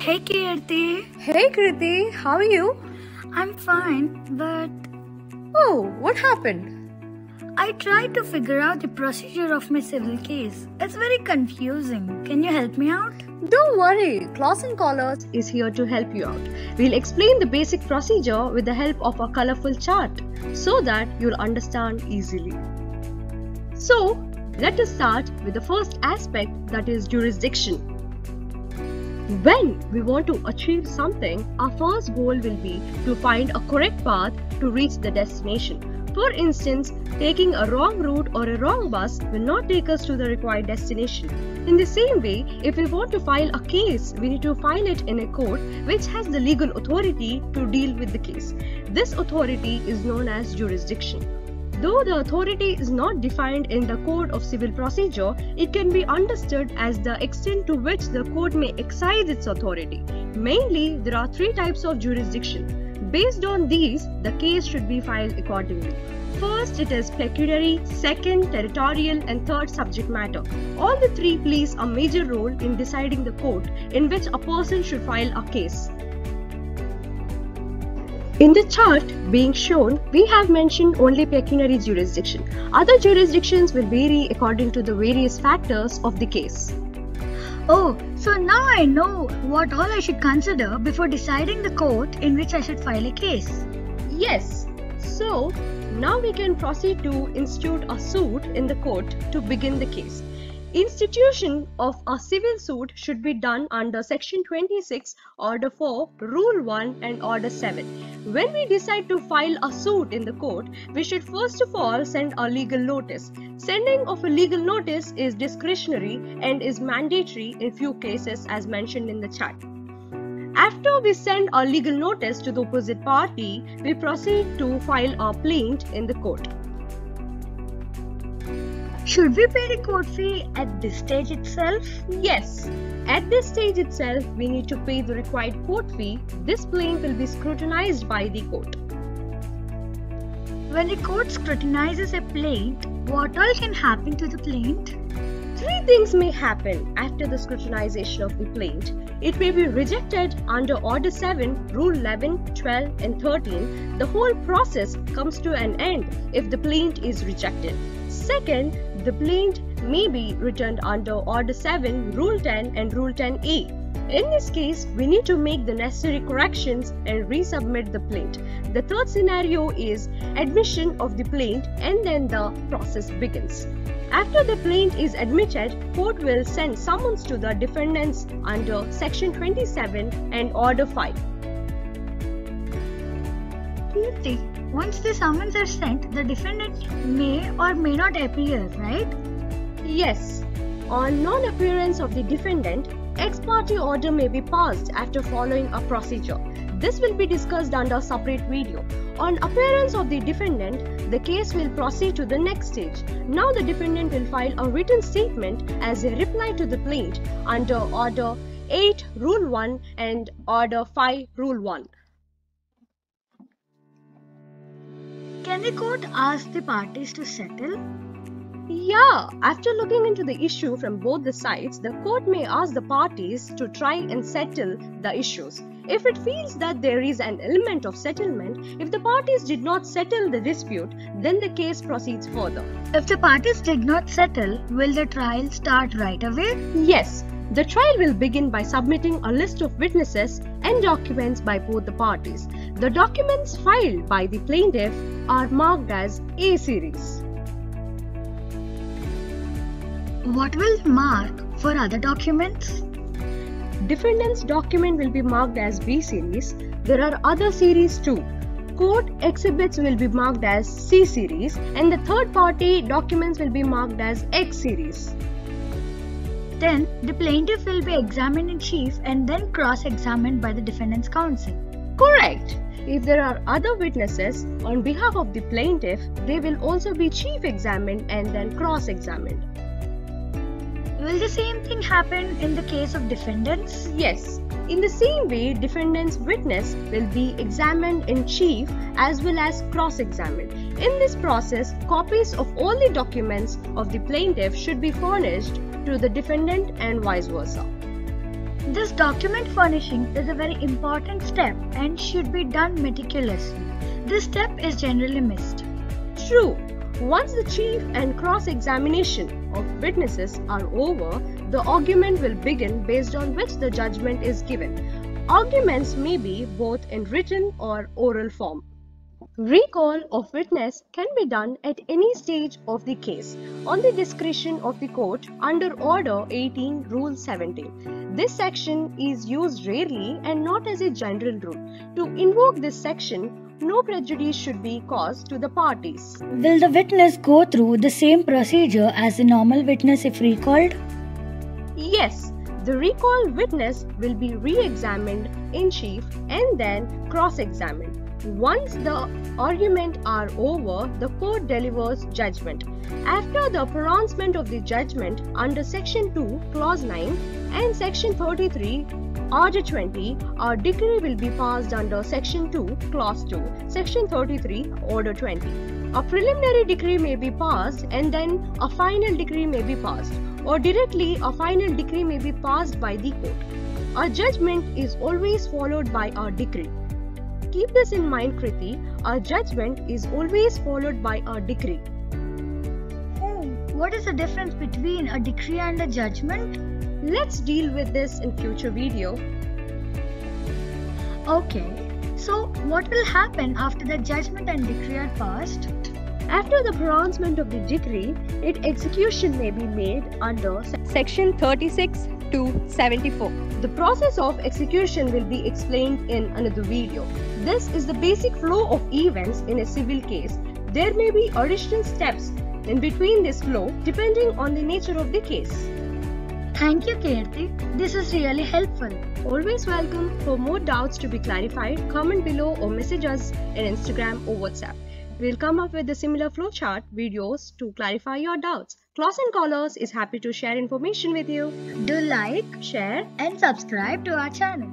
Hey Kirti. Hey Kriti, how are you? I'm fine, but Oh, what happened? I tried to figure out the procedure of my civil case. It's very confusing. Can you help me out? Don't worry, Clawsandcollars is here to help you out. We'll explain the basic procedure with the help of a colorful chart so that you'll understand easily. So, let us start with the first aspect, that is jurisdiction. When we want to achieve something, our first goal will be to find a correct path to reach the destination. For instance, taking a wrong route or a wrong bus will not take us to the required destination. In the same way, if we want to file a case, we need to file it in a court which has the legal authority to deal with the case. This authority is known as jurisdiction. Though the authority is not defined in the Code of Civil Procedure, it can be understood as the extent to which the court may exercise its authority. Mainly, there are three types of jurisdiction. Based on these, the case should be filed accordingly. First, it is pecuniary, second, territorial, and third, subject matter. All the three plays a major role in deciding the court in which a person should file a case. In the chart being shown, we have mentioned only pecuniary jurisdiction. Other jurisdictions will vary according to the various factors of the case. Oh, so now I know what all I should consider before deciding the court in which I should file a case. Yes, so now we can proceed to institute a suit in the court to begin the case. Institution of a civil suit should be done under Section 26, Order 4, Rule 1 and Order 7. When we decide to file a suit in the court, we should first of all send a legal notice. Sending of a legal notice is discretionary and is mandatory in few cases as mentioned in the chart. After we send a legal notice to the opposite party, we proceed to file a plaint in the court. Should we pay the court fee at this stage itself? Yes, at this stage itself, we need to pay the required court fee. This plaint will be scrutinized by the court. When the court scrutinizes a plaint, what all can happen to the plaint? Three things may happen after the scrutinization of the plaint. It may be rejected under Order 7, Rule 11, 12 and 13. The whole process comes to an end if the plaint is rejected. Second, the plaint may be returned under Order 7, Rule 10 and Rule 10A. In this case, we need to make the necessary corrections and resubmit the plaint. The third scenario is admission of the plaint and then the process begins. After the plaint is admitted, court will send summons to the defendants under Section 27 and Order 5. Kirti, once the summons are sent, the defendant may or may not appear, right? Yes. On non-appearance of the defendant, ex parte order may be passed after following a procedure. This will be discussed under a separate video. On appearance of the defendant, the case will proceed to the next stage. Now the defendant will file a written statement as a reply to the plaint under Order 8, Rule 1 and Order 5, Rule 1. Can the court ask the parties to settle? Yeah, after looking into the issue from both the sides, the court may ask the parties to try and settle the issues. If it feels that there is an element of settlement, if the parties did not settle the dispute, then the case proceeds further. If the parties did not settle, will the trial start right away? Yes, the trial will begin by submitting a list of witnesses and documents by both the parties. The documents filed by the plaintiff are marked as A series. What will mark for other documents? Defendant's document will be marked as B series. There are other series too. Court exhibits will be marked as C series and the third party documents will be marked as X series. Then the plaintiff will be examined in chief and then cross-examined by the defendant's counsel. Correct. If there are other witnesses on behalf of the plaintiff, they will also be chief examined and then cross-examined. Will the same thing happen in the case of defendants? Yes. In the same way, defendant's witness will be examined in chief as well as cross-examined. In this process, copies of all the documents of the plaintiff should be furnished to the defendant and vice versa. This document furnishing is a very important step and should be done meticulously. This step is generally missed. True. Once the chief and cross-examination of witnesses are over, the argument will begin based on which the judgment is given. Arguments may be both in written or oral form. Recall of witness can be done at any stage of the case on the discretion of the court under Order 18, Rule 17. This section is used rarely and not as a general rule. To invoke this section, no prejudice should be caused to the parties. Will the witness go through the same procedure as the normal witness if recalled? Yes, the recalled witness will be re-examined in chief and then cross-examined. Once the arguments are over, the court delivers judgment. After the pronouncement of the judgment under Section 2, Clause 9 and Section 33, Order 20, a decree will be passed under Section 2, Clause 2, Section 33, Order 20. A preliminary decree may be passed and then a final decree may be passed, or directly a final decree may be passed by the court. A judgment is always followed by a decree. Keep this in mind, Kriti. A judgment is always followed by a decree. What is the difference between a decree and a judgment? Let's deal with this in future video. Okay, so what will happen after the judgment and decree are passed? After the pronouncement of the decree, its execution may be made under Section 36 to 74. The process of execution will be explained in another video. This is the basic flow of events in a civil case. There may be additional steps in between this flow depending on the nature of the case. Thank you, Kirti. This is really helpful. Always welcome. For more doubts to be clarified, comment below or message us in Instagram or WhatsApp. We'll come up with the similar flowchart videos to clarify your doubts. Clawsandcollars is happy to share information with you. Do like, share, and subscribe to our channel.